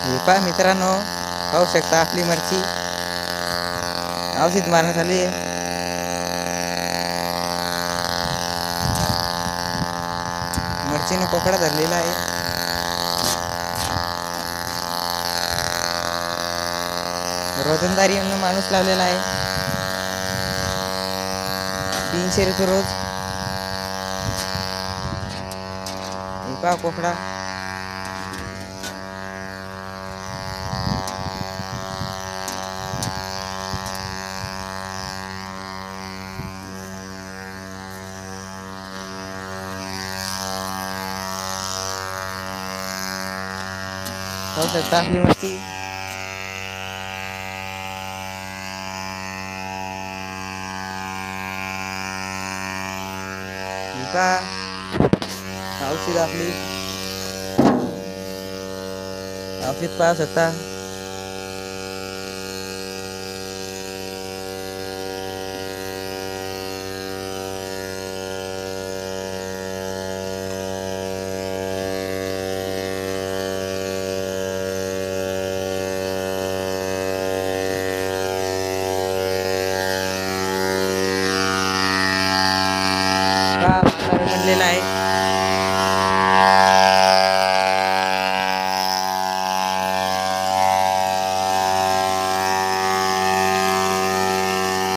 हे पहा मित्रांनो, पाहू शकता आपली मिरची औषध मारण्यात आली आहे. मिरचीने पोकळा धरलेला आहे. रोजंदारी म्हणून माणूस लावलेला आहे. 300 रुपये रोज. हे पहा पोपडा. पाहू शकता आपली मिरची. ही पहा औषध आपली. औषध पाहू शकता.